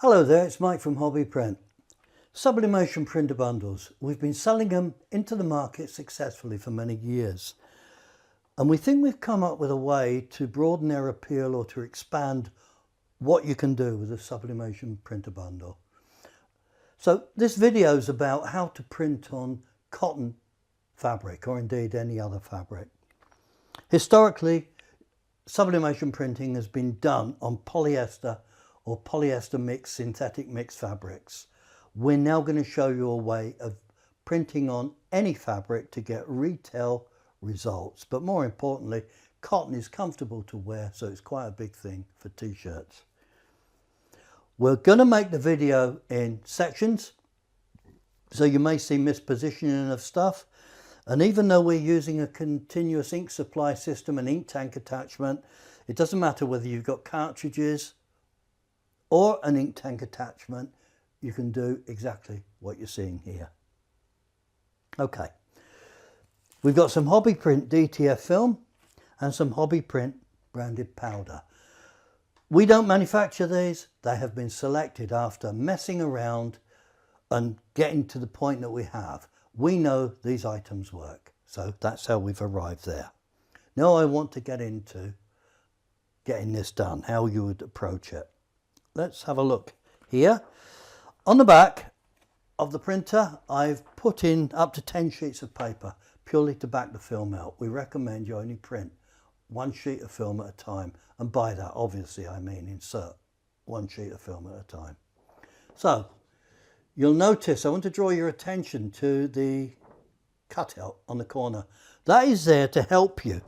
Hello there, it's Mike from Hobbyprint. Sublimation printer bundles. We've been selling them into the market successfully for many years. And we think we've come up with a way to broaden their appeal or to expand what you can do with a sublimation printer bundle. So this video is about how to print on cotton fabric or indeed any other fabric. Historically, sublimation printing has been done on polyester or polyester mixed synthetic mixed fabrics. We're now going to show you a way of printing on any fabric to get retail results, but more importantly, cotton is comfortable to wear, so it's quite a big thing for t-shirts. We're going to make the video in sections, so you may see mispositioning of stuff, and even though we're using a continuous ink supply system and ink tank attachment, it doesn't matter whether you've got cartridges or an ink tank attachment, you can do exactly what you're seeing here. Okay, we've got some Hobbyprint DTF film and some Hobbyprint branded powder. We don't manufacture these, they have been selected after messing around and getting to the point that we have. We know these items work, so that's how we've arrived there. Now I want to get into getting this done, how you would approach it. Let's have a look here. On the back of the printer, I've put in up to 10 sheets of paper purely to back the film out. We recommend you only print one sheet of film at a time, and by that obviously I mean insert one sheet of film at a time. So you'll notice I want to draw your attention to the cutout on the corner. That is there to help you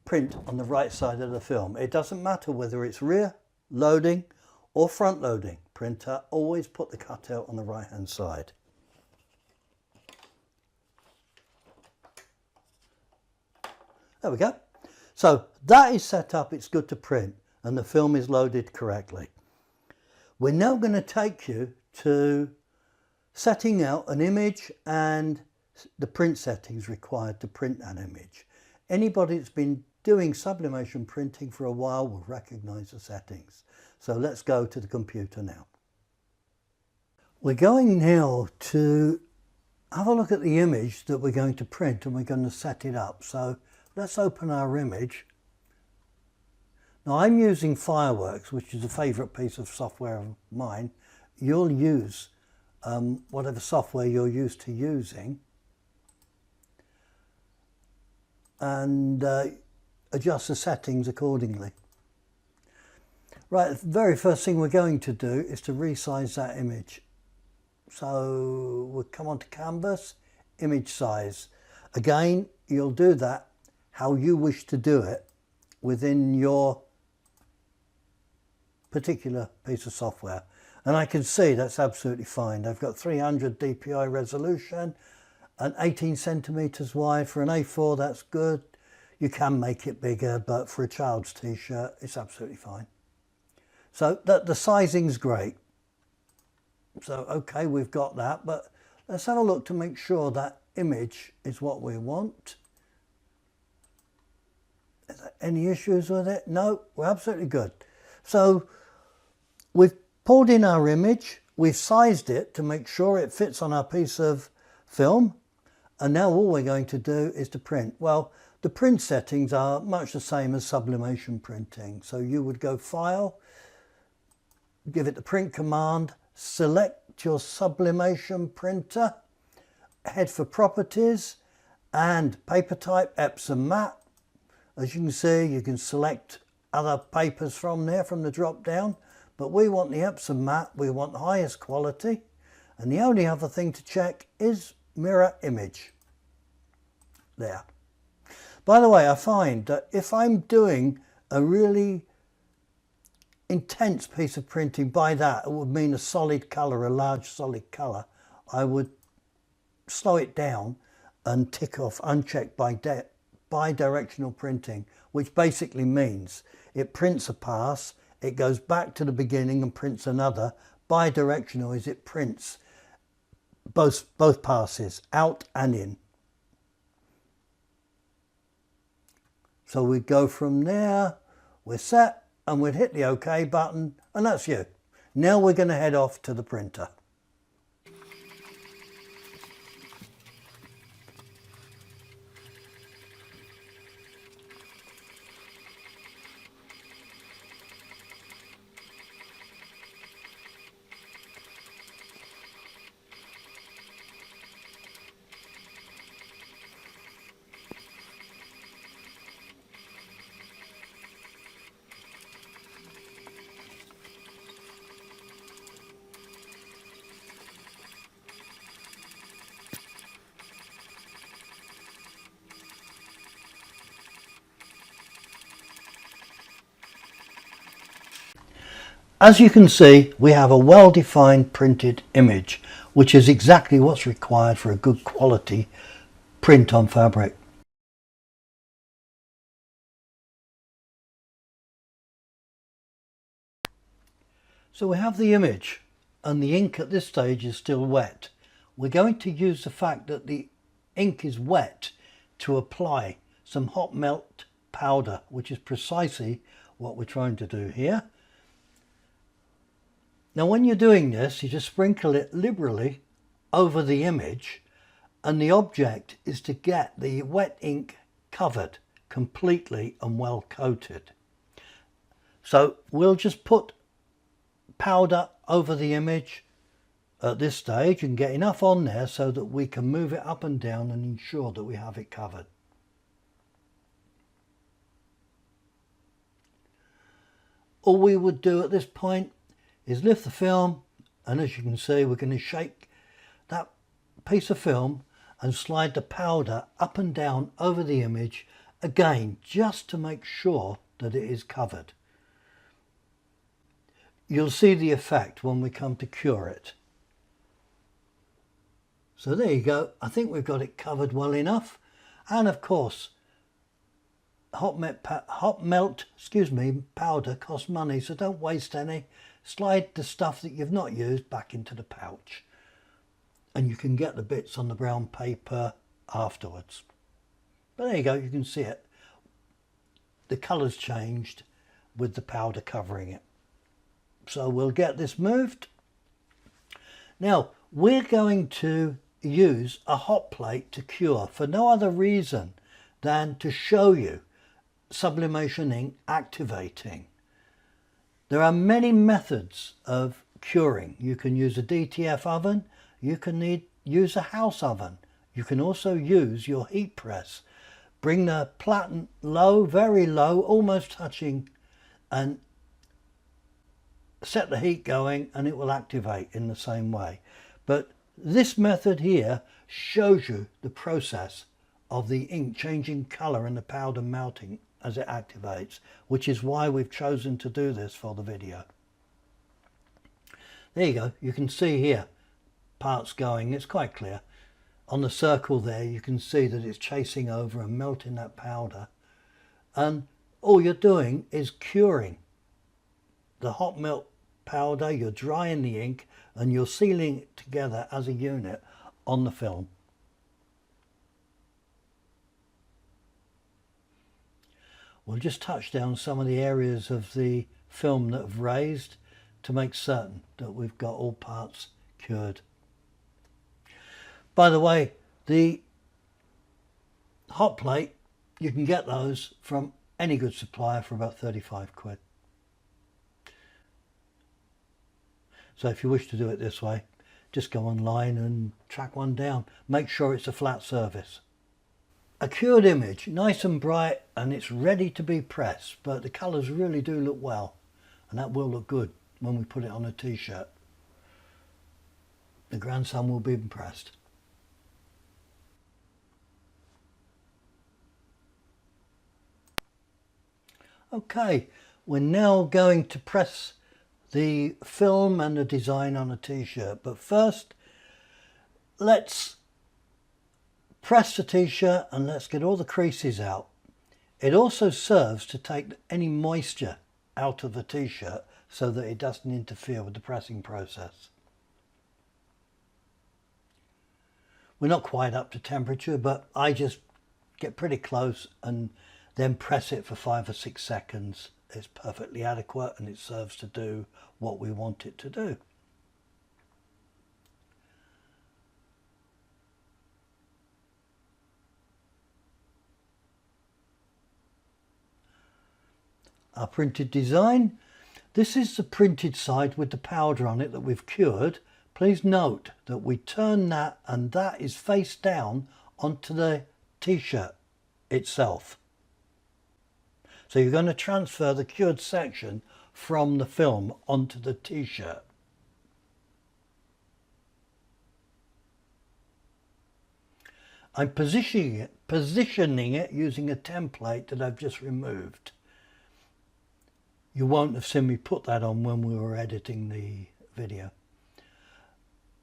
print on the right side of the film. It doesn't matter whether it's rear loading or front loading printer, always put the cutout on the right hand side. There we go. So that is set up, it's good to print, and the film is loaded correctly. We're now going to take you to setting out an image and the print settings required to print that image. Anybody that's been doing sublimation printing for a while will recognize the settings. So let's go to the computer now. We're going now to have a look at the image that we're going to print, and we're going to set it up. So let's open our image. Now I'm using Fireworks, which is a favourite piece of software of mine. You'll use whatever software you're used to using, and adjust the settings accordingly. Right, the very first thing we're going to do is to resize that image. So we'll come on to Canvas, image size. Again, you'll do that how you wish to do it within your particular piece of software. And I can see that's absolutely fine. I've got 300 dpi resolution and 18 centimeters wide. For an A4, that's good. You can make it bigger, but for a child's t-shirt, it's absolutely fine. So the sizing's great. So okay, we've got that, but let's have a look to make sure that image is what we want. Is there any issues with it? No, we're absolutely good. So we've pulled in our image, we've sized it to make sure it fits on our piece of film, and now all we're going to do is to print. Well, the print settings are much the same as sublimation printing. So you would go File, give it the print command, select your sublimation printer, head for properties and paper type Epsom matte. As you can see, you can select other papers from there from the drop down, but we want the Epsom matte, we want the highest quality, and the only other thing to check is mirror image. There. By the way, I find that if I'm doing a really intense piece of printing, by that it would mean a solid colour, a large solid colour, I would slow it down and tick off uncheck bi-directional printing, which basically means it prints a pass, it goes back to the beginning and prints another. Bi-directional is it prints both passes, out and in. So we go from there, we're set, and we'd hit the OK button, and that's you. Now we're going to head off to the printer. As you can see, we have a well-defined printed image, which is exactly what's required for a good quality print on fabric. So we have the image, and the ink at this stage is still wet. We're going to use the fact that the ink is wet to apply some hot melt powder, which is precisely what we're trying to do here. Now when you're doing this, you just sprinkle it liberally over the image, and the object is to get the wet ink covered completely and well coated. So we'll just put powder over the image at this stage and get enough on there so that we can move it up and down and ensure that we have it covered. All we would do at this point is lift the film, and as you can see, we're going to shake that piece of film and slide the powder up and down over the image again, just to make sure that it is covered. You'll see the effect when we come to cure it. So there you go. I think we've got it covered well enough. And of course, hot melt powder costs money, so don't waste any. Slide the stuff that you've not used back into the pouch, and you can get the bits on the brown paper afterwards. But there you go, you can see it. The colour's changed with the powder covering it. So we'll get this moved. Now we're going to use a hot plate to cure for no other reason than to show you sublimation ink activating. There are many methods of curing. You can use a DTF oven, you can use a house oven, you can also use your heat press. Bring the platen low, very low, almost touching, and set the heat going, and it will activate in the same way. But this method here shows you the process of the ink changing colour and the powder melting as it activates, which is why we've chosen to do this for the video. There you go, you can see here parts going, it's quite clear. On the circle there you can see that it's chasing over and melting that powder, and all you're doing is curing the hot melt powder. You're drying the ink and you're sealing it together as a unit on the film. We'll just touch down some of the areas of the film that have raised to make certain that we've got all parts cured. By the way, the hot plate, you can get those from any good supplier for about 35 quid. So if you wish to do it this way, just go online and track one down. Make sure it's a flat surface. A cured image, nice and bright, and it's ready to be pressed, but the colours really do look well, and that will look good when we put it on a t-shirt. The grandson will be impressed. Okay, we're now going to press the film and the design on a t-shirt, but first let's press the t-shirt and let's get all the creases out. It also serves to take any moisture out of the t-shirt so that it doesn't interfere with the pressing process. We're not quite up to temperature, but I just get pretty close and then press it for 5 or 6 seconds it's perfectly adequate and it serves to do what we want it to do. Our printed design. This is the printed side with the powder on it that we've cured. Please note that we turn that and that is face down onto the t-shirt itself. So you're going to transfer the cured section from the film onto the t-shirt. I'm positioning it using a template that I've just removed. You won't have seen me put that on when we were editing the video.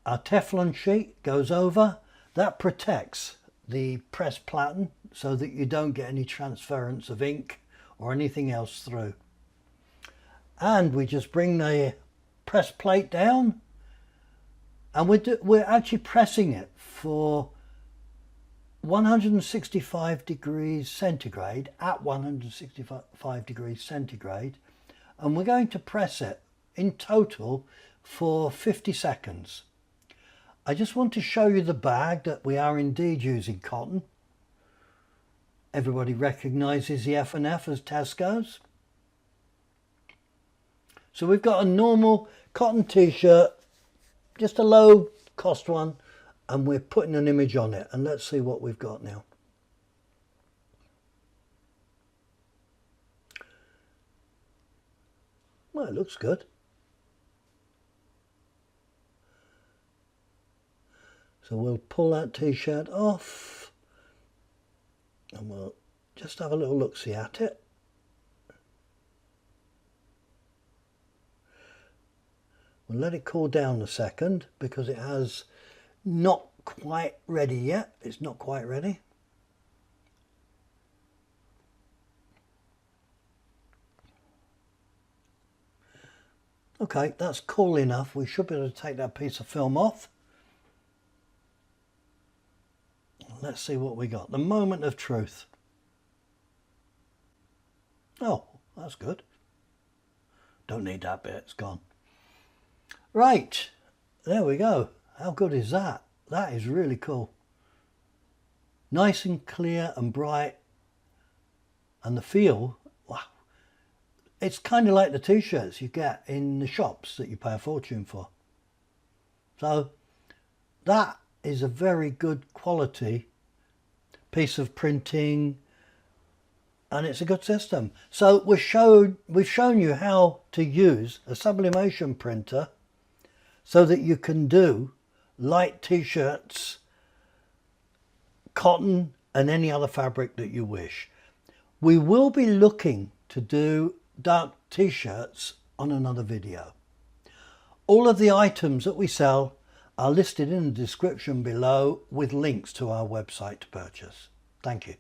Our Teflon sheet goes over. That protects the press platen so that you don't get any transference of ink or anything else through. And we just bring the press plate down and we're actually pressing it for 165 degrees centigrade, at 165 degrees centigrade, and we're going to press it in total for 50 seconds. I just want to show you the bag that we are indeed using cotton. Everybody recognises the F&F as Tesco's. So we've got a normal cotton t-shirt, just a low cost one, and we're putting an image on it, and let's see what we've got now. Well, it looks good. So we'll pull that t-shirt off and we'll just have a little look-see at it. We'll let it cool down a second because it has not quite ready yet. It's not quite ready. Okay, that's cool enough. We should be able to take that piece of film off. Let's see what we got. The moment of truth. Oh, that's good. Don't need that bit, it's gone. Right, there we go. How good is that? That is really cool. Nice and clear and bright. And the feel, wow. It's kind of like the t-shirts you get in the shops that you pay a fortune for. So that is a very good quality piece of printing and it's a good system. So we've shown you how to use a sublimation printer so that you can do light t-shirts, cotton and any other fabric that you wish. We will be looking to do dark t-shirts on another video. All of the items that we sell are listed in the description below with links to our website to purchase. Thank you.